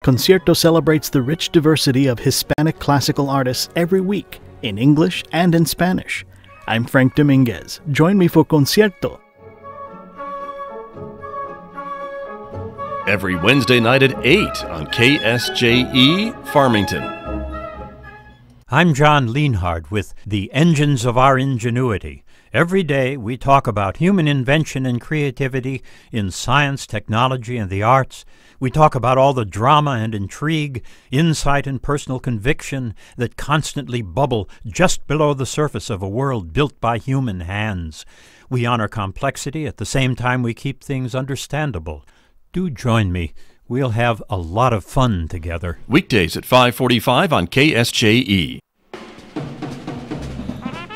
Concierto celebrates the rich diversity of Hispanic classical artists every week, in English and in Spanish. I'm Frank Dominguez. Join me for Concierto. Every Wednesday night at 8 on KSJE, Farmington. I'm John Lienhard with The Engines of Our Ingenuity. Every day we talk about human invention and creativity in science, technology, and the arts. We talk about all the drama and intrigue, insight and personal conviction that constantly bubble just below the surface of a world built by human hands. We honor complexity at the same time we keep things understandable. Do join me. We'll have a lot of fun together. Weekdays at 5:45 on KSJE.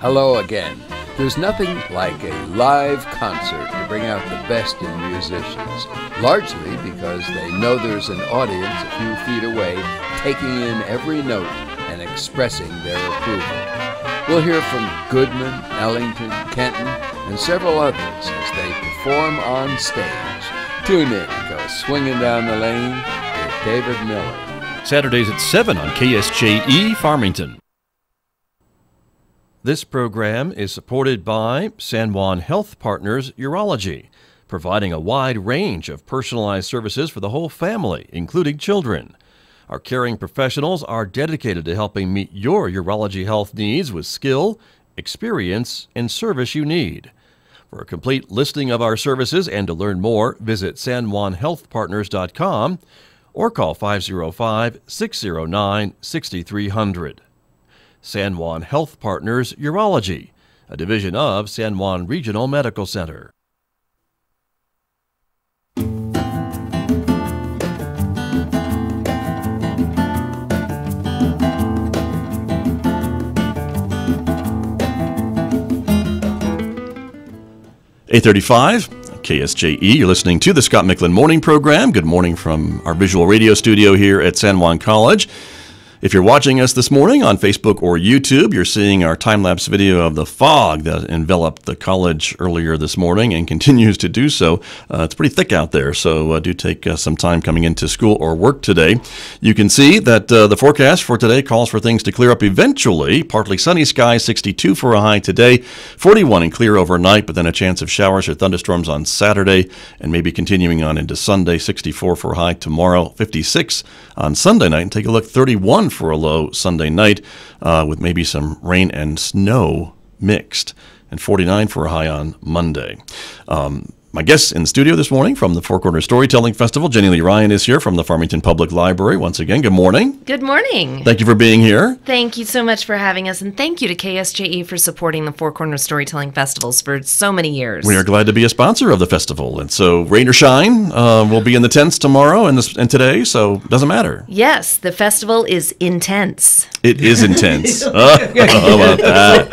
Hello again. There's nothing like a live concert to bring out the best in musicians, largely because they know there's an audience a few feet away taking in every note and expressing their approval. We'll hear from Goodman, Ellington, Kenton, and several others as they perform on stage. Tune in, go swinging down the lane. Here's David Miller. Saturdays at 7 on KSJE, Farmington. This program is supported by San Juan Health Partners Urology, providing a wide range of personalized services for the whole family, including children. Our caring professionals are dedicated to helping meet your urology health needs with skill, experience, and service you need. For a complete listing of our services and to learn more, visit sanjuanhealthpartners.com or call 505-609-6300. San Juan Health Partners Urology, a division of San Juan Regional Medical Center. (8:35) KSJE, you're listening to the Scott Michlin Morning Program. Good morning from our visual radio studio here at San Juan College. If you're watching us this morning on Facebook or YouTube, you're seeing our time-lapse video of the fog that enveloped the college earlier this morning and continues to do so. It's pretty thick out there, so do take some time coming into school or work today. You can see that the forecast for today calls for things to clear up eventually. Partly sunny skies, 62 for a high today, 41 and clear overnight, but then a chance of showers or thunderstorms on Saturday and maybe continuing on into Sunday, 64 for a high tomorrow, 56 on Sunday night. And take a look, 31 for a low Sunday night with maybe some rain and snow mixed, and 49 for a high on Monday. My guest in the studio this morning from the Four Corners Storytelling Festival, Jenny Lee Ryan, is here from the Farmington Public Library. Once again, good morning. Good morning. Thank you for being here. Thank you so much for having us, and thank you to KSJE for supporting the Four Corners Storytelling Festivals for so many years. We are glad to be a sponsor of the festival, and so rain or shine, we'll be in the tents tomorrow and today, so it doesn't matter. Yes, the festival is intense. It is intense. How about that?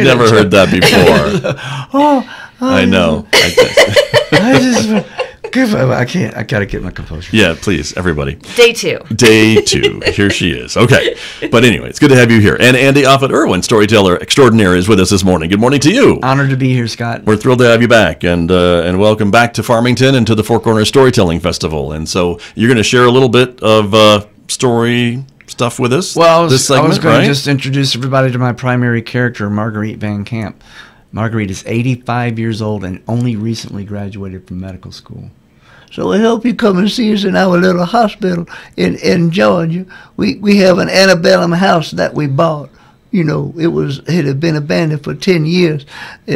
Never heard that before. I know. I can't. I gotta get my composure. Yeah, please, everybody. Day two. Day two. Here she is. Okay. But anyway, it's good to have you here. And Andy Offutt Irwin, storyteller extraordinaire, is with us this morning. Good morning to you. Honored to be here, Scott. We're thrilled to have you back, and welcome back to Farmington and to the Four Corners Storytelling Festival. And so you're going to share a little bit of story stuff with us. Well, I was going to just introduce everybody to my primary character, Marguerite Van Camp. Marguerite is 85 years old and only recently graduated from medical school. So we hope you come and see us in our little hospital in Georgia. We have an antebellum house that we bought. You know, it had been abandoned for 10 years.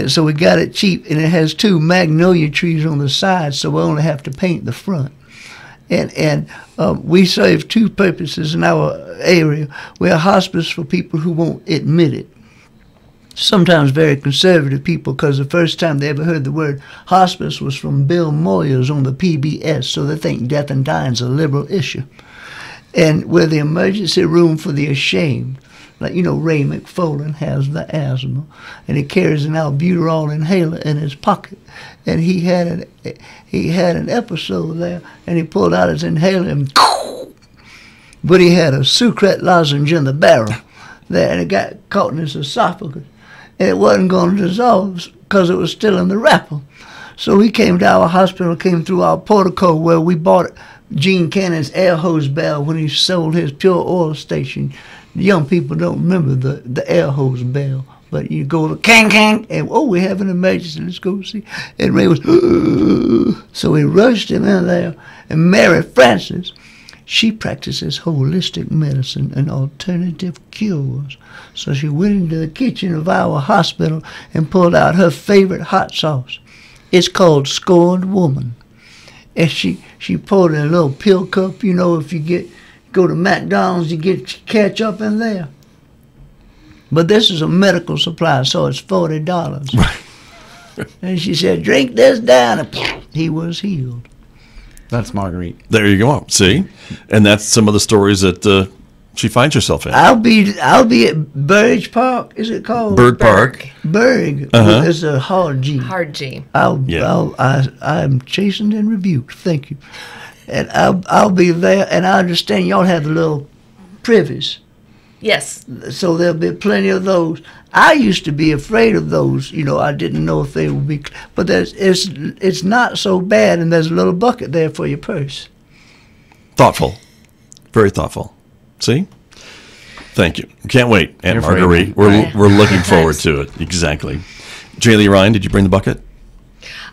So we got it cheap, and it has 2 magnolia trees on the side, so we only have to paint the front. And we serve 2 purposes in our area. We're a hospice for people who won't admit it. Sometimes very conservative people, because the first time they ever heard the word hospice was from Bill Moyers on the PBS, so they think death and dying is a liberal issue. And we're the emergency room for the ashamed. Like, you know, Ray McFarlane has the asthma, and he carries an albuterol inhaler in his pocket. And he had an episode there, and he pulled out his inhaler, and but he had a Sucret lozenge in the barrel there, and it got caught in his esophagus. And it wasn't going to dissolve because it was still in the wrapper. So he came to our hospital, came through our portico where we bought Gene Cannon's air hose bell when he sold his pure oil station. Young people don't remember the air hose bell. But you go to Kang Kang, and we have an emergency, let's go see. And Ray was, so he rushed him in there. And Mary Frances, she practices holistic medicine and alternative cures. So she went into the kitchen of our hospital and pulled out her favorite hot sauce. It's called Scorned Woman. And she poured in a little pill cup. You know, if you go to McDonald's, you get ketchup in there. But this is a medical supply, so it's $40. Right. And she said, drink this down, and he was healed. That's Marguerite. There you go. See? And that's some of the stories that she finds herself in. I'll be at Burridge Park, is it called? Berg Park. Berg. It's a hard G. Hard G. I'm chastened and rebuked. Thank you. And I'll be there, and I understand y'all have the little privies. Yes. So there'll be plenty of those. I used to be afraid of those. You know, I didn't know if they would be. But it's not so bad, and there's a little bucket there for your purse. Thoughtful. Very thoughtful. See? Thank you. Can't wait, Aunt Marguerite. We're looking forward to it. Exactly. Jaylee Ryan, did you bring the bucket?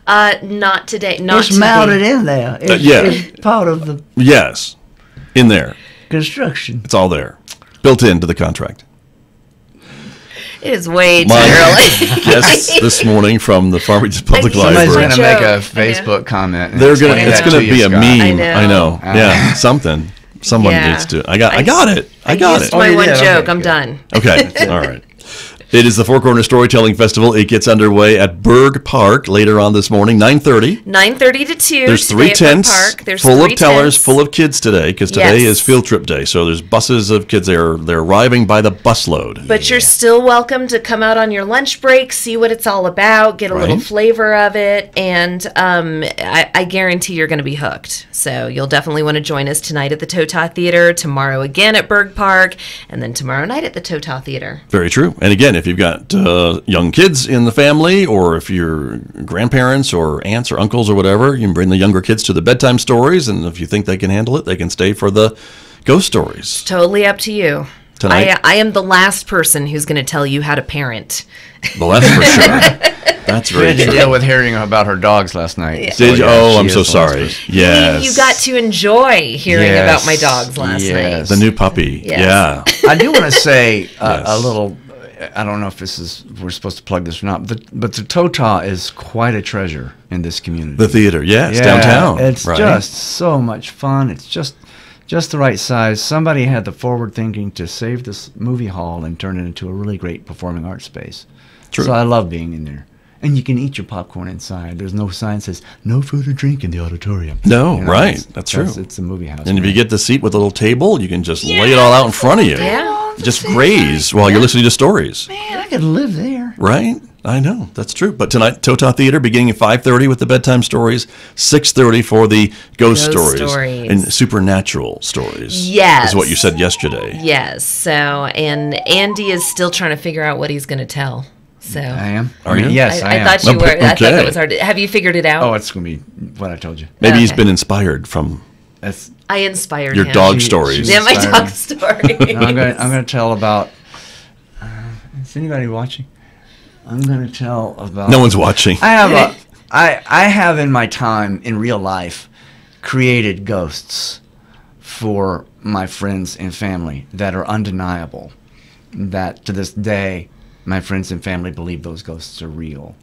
Not today. It's mounted in there. It's part of the Yes. In there. construction. It's all there. Built into the contract. It is way too early. Guests this morning from the Farmington Public Somebody's Library. going to make a Facebook comment. And It's explain that going to be you, a Scott. meme. I know. Yeah, something. Someone needs to. I got it. I got used it. my you one did? joke. Okay, I'm good. done. Okay. All right. It is the Four Corner Storytelling Festival. It gets underway at Berg Park later on this morning, 9:30. 9:30 to 2. There's today 3 at Park tents Park. There's full of 3 tellers, tents. full of kids today, because today Yes. is field trip day. So there's buses of kids. They're arriving by the busload. But you're still welcome to come out on your lunch break, see what it's all about, get a little Right. flavor of it, and I guarantee you're going to be hooked. So you'll definitely want to join us tonight at the Tota Theater, tomorrow again at Berg Park, and then tomorrow night at the Tota Theater. Very true. And again, if you've got young kids in the family, or if you're grandparents or aunts or uncles or whatever, you can bring the younger kids to the bedtime stories, and if you think they can handle it, they can stay for the ghost stories. Totally up to you. Tonight? I am the last person who's going to tell you how to parent. Well, that's for sure. That's We very had to true. deal with hearing about her dogs last night. Yeah. Did you? yeah, Oh, she I'm is so the last sorry. person. Yes. You got to enjoy hearing Yes. about my dogs last Yes. the new puppy. Yes. Yeah. I do want to say a Yes. little. I don't know if we're supposed to plug this or not, but the Tota is quite a treasure in this community. The theater. Yes. Yeah, Downtown. It's right? just so much fun. It's just the right size. Somebody had the forward thinking to save this movie hall and turn it into a really great performing arts space. True. So I love being in there. And you can eat your popcorn inside. There's no sign that says no food or drink in the auditorium. No, You know, right. it's- That's true. It's a movie house. And if man. you get the seat with a little table, you can just lay it all out in front of you. Yeah. Just graze while you're listening to stories. Man, I could live there. Right? I know. That's true. But tonight, Tota Theater beginning at 5:30 with the bedtime stories, 6:30 for the ghost Ghost stories, stories. and supernatural stories. Yes. Is what you said yesterday. Yes. So, and Andy is still trying to figure out what he's going to tell. So, I am. Are you? Yes, I I am. thought you were. I thought Okay. that was hard. Have you figured it out? Oh, it's gonna be what I told you. Maybe he's Okay. been inspired from That's. I inspired your him. dog She- stories. Yeah, my inspired dog him. story. No, I'm gonna tell about. Is anybody watching? I'm gonna tell about. No one's watching. I have in my time in real life created ghosts for my friends and family that are undeniable. That to this day, my friends and family believe those ghosts are real.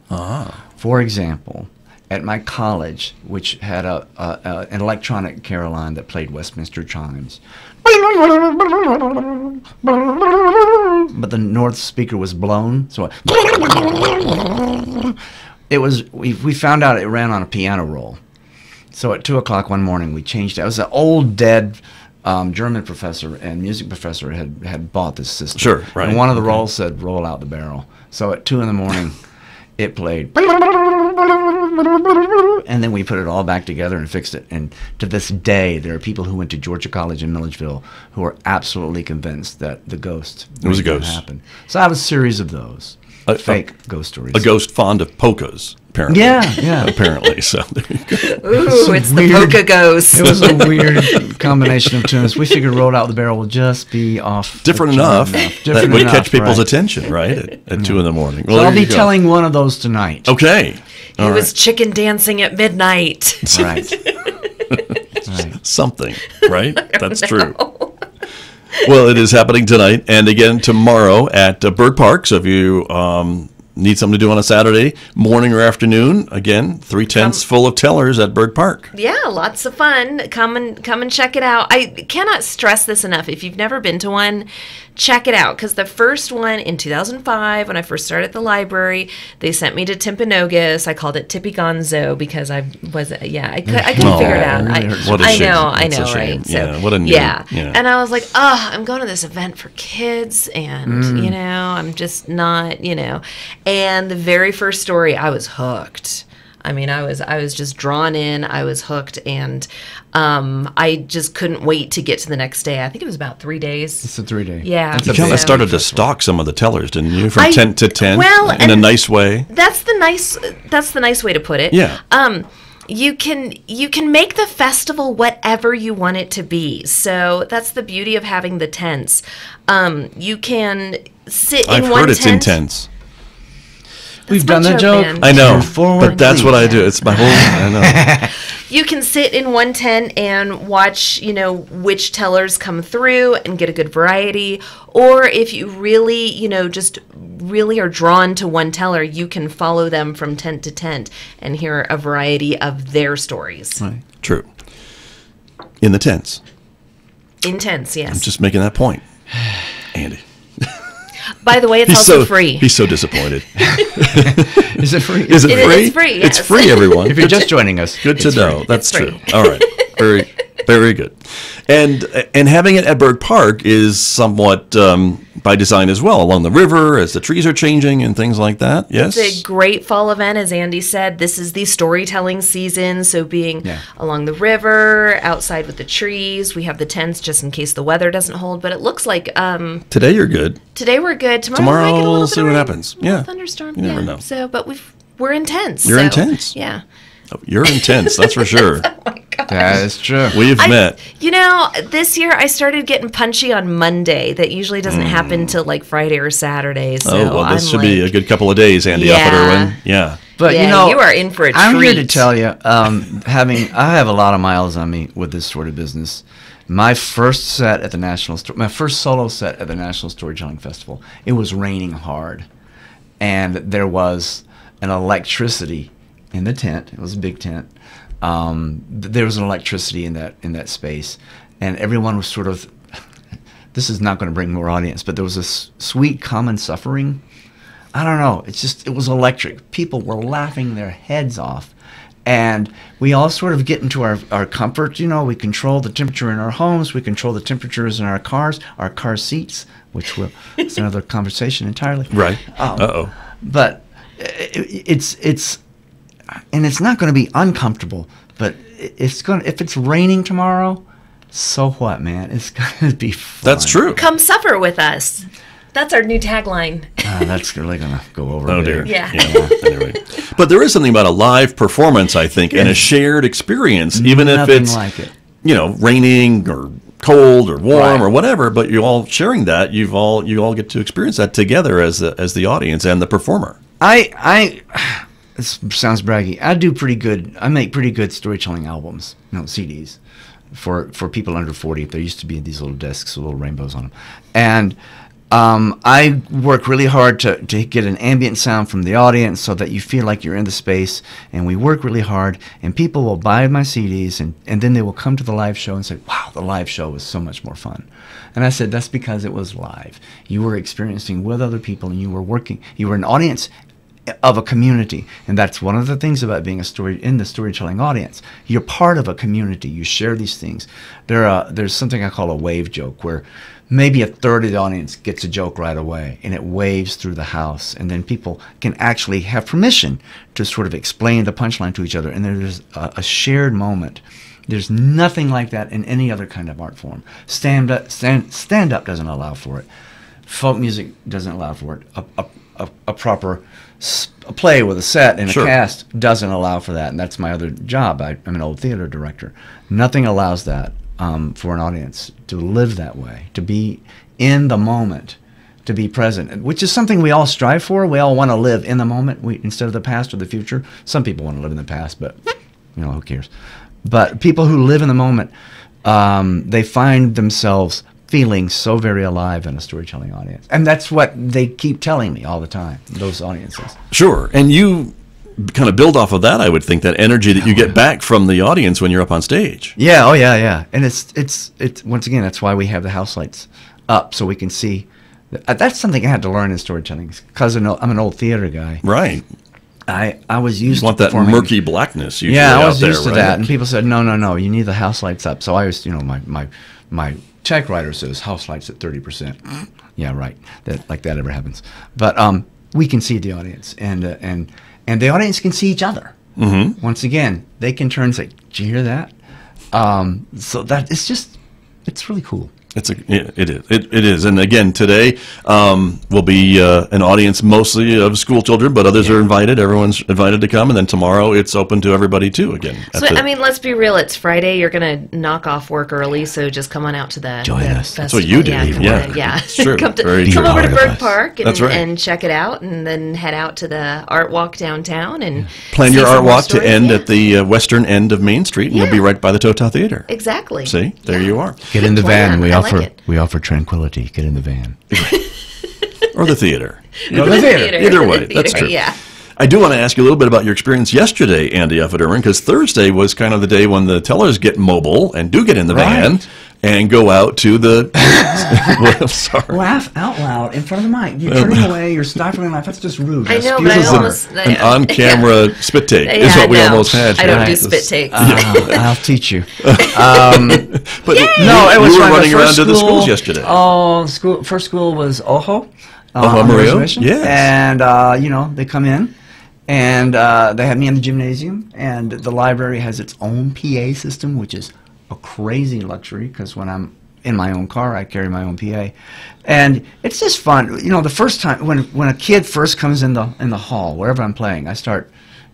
For example, at my college, which had an electronic carol line that played Westminster chimes, but the north speaker was blown, so it was. We found out it ran on a piano roll. So at 2:00 one morning, we changed it. It was an old dead German professor and music professor had bought this system. Sure, right. And one of the rolls said, "Roll out the barrel." So at 2 a.m, it played. And then we put it all back together and fixed it. And to this day, there are people who went to Georgia College in Milledgeville who are absolutely convinced that the ghost It was a really did ghost. happen. So I have a series of those. fake ghost stories. A ghost fond of polkas, apparently. Yeah. Apparently, so there you go. Ooh, it's the polka ghost. It was a weird combination of tunes. We figured Rolled Out the Barrel will just be off. Different the enough chart that would catch people's right. attention, right? At 2 in the morning. So Well, I'll there be you go. telling one of those tonight. Okay. He was chicken dancing at midnight. Right. Right. Something, right? That's true. Well, it is happening tonight and again tomorrow at Bird Park. So if you need something to do on a Saturday morning or afternoon, again, 3/10 full of tellers at Bird Park. Yeah, lots of fun. Come and check it out. I cannot stress this enough. If you've never been to one, check it out. Because the first one in 2005, when I first started at the library, they sent me to Timpanogos. I called it Tipigonzo because I couldn't figure it out. really hurts. What a shame. I That's a know, shame. right? So, Yeah, what a noob. yeah. Yeah. And I was like, I'm going to this event for kids, and I'm just not, And the very first story, I was hooked. I mean, I was just drawn in. I was hooked, and I just couldn't wait to get to the next day. I think it was about 3 days. It's a 3-day. Yeah. It's You a kind of big started to festival. stalk some of the tellers, didn't you? From I- 10 to 10 well, in a and- nice way. That's the nice way to put it. Yeah. You can make the festival whatever you want it to be. So that's the beauty of having the tents. You can sit I've in one heard it's tent. intense. We've my done that joke. man. I know, Forward, but that's what I do. It's my whole, I know. You can sit in one tent and watch, which tellers come through and get a good variety. Or if you really, just really are drawn to one teller, you can follow them from tent to tent and hear a variety of their stories. Right. True. In the tents. Intense, yes. Just making that point. Andy. By the way, it's He's also so free. He's so disappointed. Is it free? Is it It free? is free, It's yes. free, everyone. If you're just joining us, Good to it's know. free. That's It's true. free. All right. Very, very good. And having it at Bird Park is somewhat by design as well, along the river as the trees are changing and things like that. Yes. It's a great fall event, as Andy said. This is the storytelling season, so being along the river, outside with the trees. We have the tents just in case the weather doesn't hold, but it looks like Today you're good. today we're good. Tomorrow, Tomorrow we might get a little we'll bit see of what rain, happens. a little Yeah. thunderstorm. You never know. So, but we're intense. You're so, intense. Yeah. Oh, you're intense, that's for sure. That is true. We've met. This year I started getting punchy on Monday. That usually doesn't happen till like Friday or Saturday. So Oh, well, this I'm should be a like, good couple of days, Andy, up at Yeah. Irwin. Yeah. But Yeah, you are in for a I'm here to treat. tell you, I have a lot of miles on me with this sort of business. My first set at the my first solo set at the National Storytelling Festival, it was raining hard, and there was an electricity in the tent. It was a big tent. There was an electricity in that space, and everyone was sort of. This is not going to bring more audience, but there was a sweet common suffering. I don't know. It was electric. People were laughing their heads off. And we all sort of get into our comfort. We control the temperature in our homes. We control the temperatures in our car seats, which it's another conversation entirely. Right. Uh-oh. But it's not going to be uncomfortable. But if it's raining tomorrow, so what, man? It's going to be fun. That's true. come suffer with us. That's our new tagline. That's really going to go over. Oh, there. dear. Yeah. Anyway. But there is something about a live performance, I think, and a shared experience, even if Nothing it's, like it. raining or cold or warm Right. or whatever, but you're all sharing that. You all get to experience that together as the audience and the performer. This sounds braggy. I do pretty good. I make pretty good storytelling albums, CDs, for people under 40. There used to be these little discs with little rainbows on them, and I work really hard to get an ambient sound from the audience so that you feel like you're in the space. And we work really hard, and people will buy my CDs, and then they will come to the live show and say, "Wow, the live show was so much more fun." And I said, "That's because it was live. You were experiencing with other people, and you were working. You were an audience of a community, and that's one of the things about being in the storytelling audience. You're part of a community. You share these things. There's something I call a wave joke, where maybe a third of the audience gets a joke right away, and it waves through the house, and then people can actually have permission to sort of explain the punchline to each other, and there's a shared moment. There's nothing like that in any other kind of art form. Stand up doesn't allow for it. Folk music doesn't allow for it. a proper a play with a set and Sure. a cast doesn't allow for that, and that's my other job. I'm an old theater director. Nothing allows that for an audience to live that way, to be in the moment, to be present, which is something we all strive for. We all want to live in the moment instead of the past or the future. Some people want to live in the past, but who cares? But people who live in the moment, they find themselves feeling so very alive in a storytelling audience. And that's what they keep telling me all the time, those audiences. Sure. And you kind of build off of that, I would think, that energy that you get back from the audience when you're up on stage. Yeah, yeah. And it's once again, that's why we have the house lights up, so we can see. That's something I had to learn in storytelling, because I'm an old theater guy. Right. I was used You want to that performing. murky blackness usually Yeah, I out was there, used to right? that, and people said, no, you need the house lights up. So I was, my typewriter says house lights at 30%. Yeah, right. That ever happens. But we can see the audience, and the audience can see each other. Mm-hmm. Once again, they can turn and say, "Did you hear that?" So that it's really cool. It is. And again, today will be an audience mostly of school children, but others are invited. Everyone's invited to come. And then tomorrow it's open to everybody, too, again. So, let's be real. It's Friday. You're going to knock off work early, so just come on out to the Join us. That's what you do. Yeah. It's true. come Very true. over to Berg Park That's right. and check it out, and then head out to the art walk downtown. And Plan see your some art more walk to stories. end Yeah. at the western end of Main Street, and you'll be right by the Tota Theater. Exactly. See? There you are. Get in the van. Plan. I like it. We offer tranquility. Get in the van. Or the theater. Go to the theater. Either way, The that's theater, true. Yeah. I do want to ask you a little bit about your experience yesterday, Andy Offutt Irwin, because Thursday was kind of the day when the tellers get mobile and do get in the van Right. and go out to the... well, I'm sorry. Laugh out loud in front of the mic. You're turning away. You're stifling laugh. That's just rude. I know, Excuse but I me. This almost... is an on-camera spit take is Yeah, what we no. almost had. I don't here. do spit takes. I'll teach you. But No, it was you were fun. running The around first to the school- schools yesterday. Oh, first school was Ojo. on the Mario? reservation. Yes. And, they come in, and they have me in the gymnasium, and the library has its own PA system, which is a crazy luxury, because when I'm in my own car, I carry my own PA. And it's just fun. The first time, when a kid first comes in the hall, wherever I'm playing, I start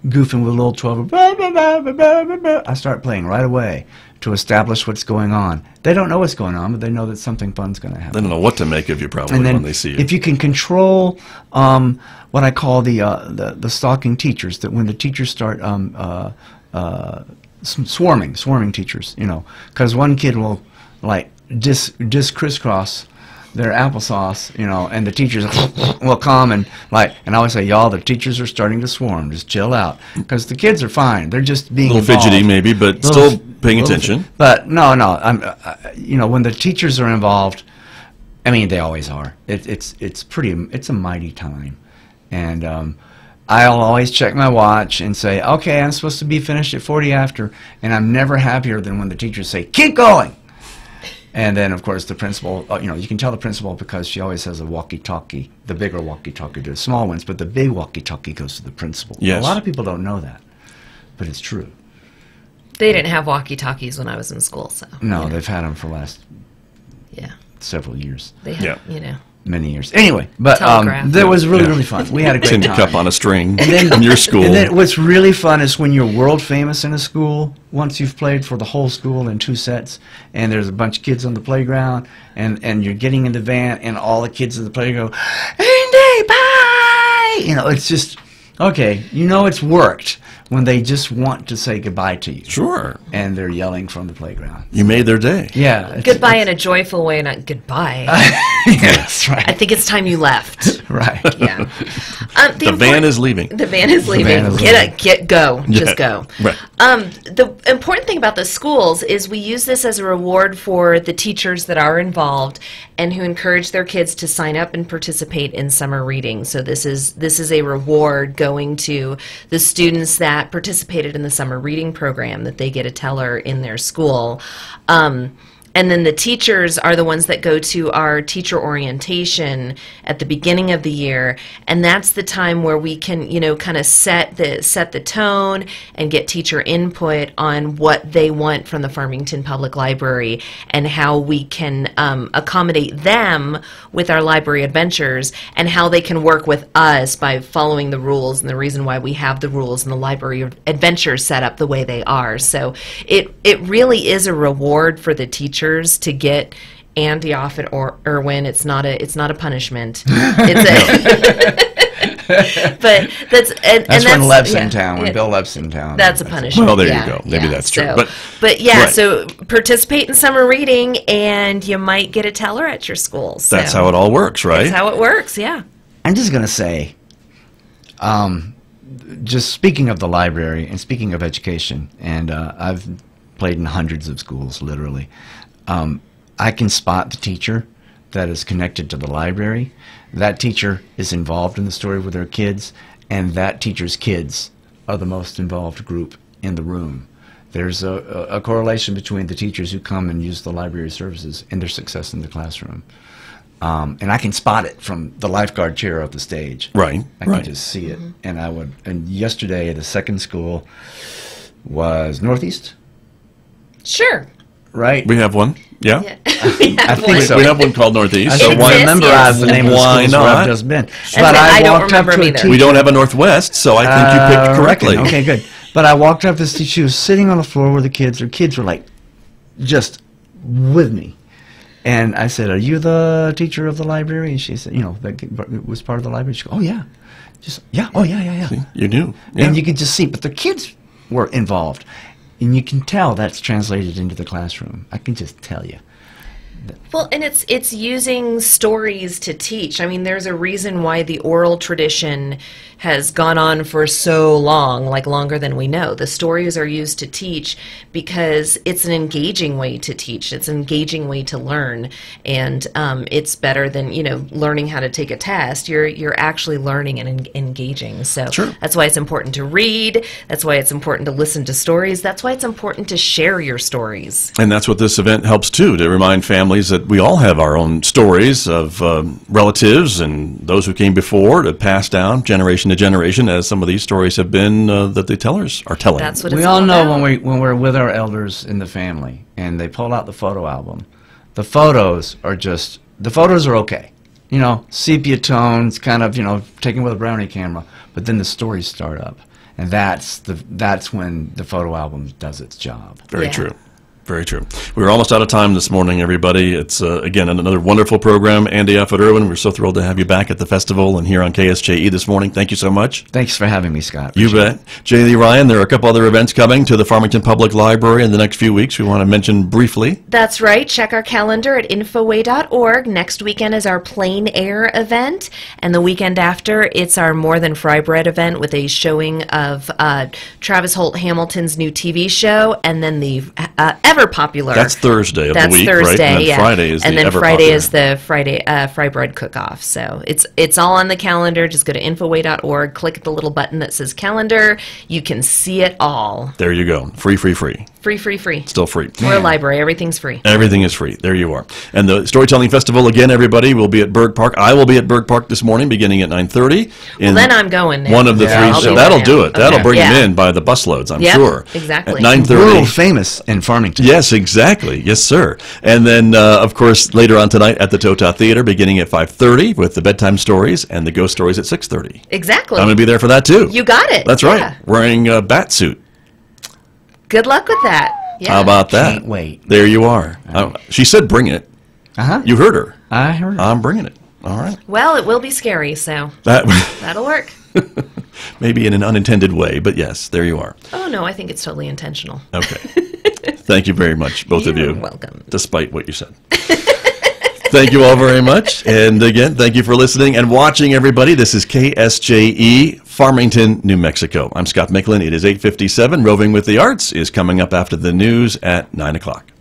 goofing with a little 12. I start playing right away to establish what's going on. They don't know what's going on, but they know that something fun's going to happen. They don't know what to make of you probably And then when they see you. if you can control what I call the stalking teachers, that when the teachers start swarming teachers, because one kid will crisscross their applesauce, and the teachers will come and I always say, y'all, the teachers are starting to swarm. Just chill out, because the kids are fine. They're just being a little involved. fidgety maybe, but Little- still paying little attention. But no, when the teachers are involved, they always are. It's a mighty time, and I'll always check my watch and say, okay, I'm supposed to be finished at 40 after, and I'm never happier than when the teachers say, keep going. And then, of course, the principal, you can tell the principal because she always has a walkie-talkie, the bigger walkie-talkie to the small ones, but the big walkie-talkie goes to the principal. Yes. A lot of people don't know that, but it's true. They didn't have walkie-talkies when I was in school, so... No, they've had them for the last Yeah. several years, They had, many years. Anyway, but Telegraph. that was really fun. We had a great Tin time. cup on a string in your school. And then what's really fun is when you're world famous in a school, once you've played for the whole school in 2 sets, and there's a bunch of kids on the playground, and you're getting in the van, and all the kids in the playground go, Andy, bye! It's just, okay, it's worked when they just want to say goodbye to you. Sure. And they're yelling from the playground. You made their day. Yeah. it's- Goodbye in a joyful way, not goodbye. Yeah, that's right. I think it's time you left. Right. Yeah. The van is leaving. The van is leaving. van is Go. Yeah. Just go. Right. The important thing about the schools is we use this as a reward for the teachers that are involved and who encourage their kids to sign up and participate in summer reading. So this is a reward going to the students that participated in the summer reading program, that they get a teller in their school. And then the teachers are the ones that go to our teacher orientation at the beginning of the year, and that's the time where we can, kind of set the tone and get teacher input on what they want from the Farmington Public Library and how we can accommodate them with our library adventures, and how they can work with us by following the rules, and the reason why we have the rules and the library adventures set up the way they are. So it really is a reward for the teachers to get Andy Offutt or Irwin. It's not a punishment. But that's when Leb's in town. When Bill Leb's in town, that's a punishment. Well, there you go. Maybe that's true. But yeah, right. So participate in summer reading, and you might get a teller at your school. So that's how it all works, right? That's how it works. Yeah. I'm just gonna say, just speaking of the library and speaking of education, and I've played in hundreds of schools, literally. I can spot the teacher that is connected to the library. That teacher is involved in the story with their kids, and that teacher's kids are the most involved group in the room. There's a correlation between the teachers who come and use the library services and their success in the classroom. And I can spot it from the lifeguard chair of the stage. Right. I can just see it. And yesterday, the second school was Northeast. Sure. Right? We have one. Yeah. I think so. We have one called Northeast. I So don't why memorize the name of the Why schools where not? I've just been. But I don't remember them either. We don't have a Northwest, so I think you picked correctly. Okay, good. But I walked up to this teacher. She was sitting on the floor with the kids. Her kids were like, just with me. And I said, "Are you the teacher of the library?" And she said, that was part of the library. She goes, "Oh yeah, yeah." See, you knew. Yeah. And you could just see, but the kids were involved, and you can tell that's translated into the classroom. I can just tell you. Well, and it's using stories to teach. I mean, there's a reason why the oral tradition has gone on for so long, like longer than we know. The stories are used to teach because it's an engaging way to teach. It's an engaging way to learn, and it's better than learning how to take a test. You're actually learning and engaging. So that's why it's important to read. That's why it's important to listen to stories. That's why it's important to share your stories. And that's what this event helps too, to remind families that we all have our own stories of relatives and those who came before, to pass down generation to generation, as some of these stories have been that the tellers are telling. That's what it's we all know about. when we're with our elders in the family and they pull out the photo album. The photos are okay. Sepia tones, kind of, taken with a brownie camera, but then the stories start up. And that's when the photo album does its job. Very true. Very true. We're almost out of time this morning, everybody. It's, again, another wonderful program. Andy Offutt, Irwin, we're so thrilled to have you back at the festival and here on KSJE this morning. Thank you so much. Thanks for having me, Scott. You bet. J. Lee Ryan, there are a couple other events coming to the Farmington Public Library in the next few weeks we want to mention briefly. That's right. Check our calendar at infoway.org. Next weekend is our Plain Air event, and the weekend after, it's our More Than Fry Bread event with a showing of Travis Holt Hamilton's new TV show, and then the ever popular. That's Thursday of the week, Thursday, right? And then Friday is and the then ever Friday popular. is the Friday fry bread cook-off. So it's all on the calendar. Just go to infoway.org, click the little button that says calendar. You can see it all. There you go. Free. Free. Still free. We're a library. Everything's free. Everything is free. There you are. And the Storytelling Festival, again, everybody, will be at Berg Park. I will be at Berg Park this morning beginning at 9:30. Well, then I'm going there. One of the three. That'll do it. That'll bring them in by the busloads, I'm sure. Exactly. At 9:30. World famous in Farmington. Yes, exactly. Yes, sir. And then, of course, later on tonight at the Tota Theater, beginning at 5:30 with the bedtime stories and the ghost stories at 6:30. Exactly. I'm going to be there for that, too. You got it. That's right. Wearing a bat suit. Good luck with that. Yeah. How about that? Can't wait. There you are. She said bring it. Uh-huh. You heard her. I heard her. I'm bringing it. All right. Well, it will be scary, so that'll work. Maybe in an unintended way, but yes, there you are. Oh, no, I think it's totally intentional. Okay. Thank you very much, both of you. You're welcome. Despite what you said. Thank you all very much. And again, thank you for listening and watching, everybody. This is KSJE, Farmington, New Mexico. I'm Scott Michlin. It is 8:57. Roving with the Arts is coming up after the news at 9 o'clock.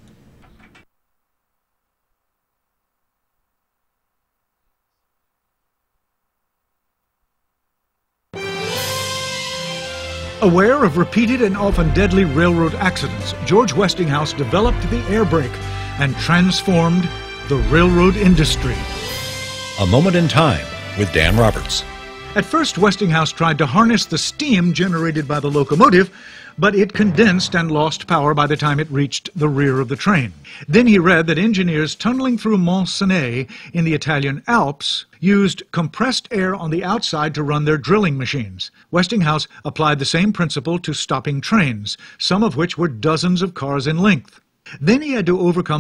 Aware of repeated and often deadly railroad accidents, George Westinghouse developed the air brake. and transformed the railroad industry. A Moment in Time with Dan Roberts. At first, Westinghouse tried to harness the steam generated by the locomotive, but it condensed and lost power by the time it reached the rear of the train. Then he read that engineers tunneling through Mont Cenis in the Italian Alps used compressed air on the outside to run their drilling machines. Westinghouse applied the same principle to stopping trains, some of which were dozens of cars in length. Then he had to overcome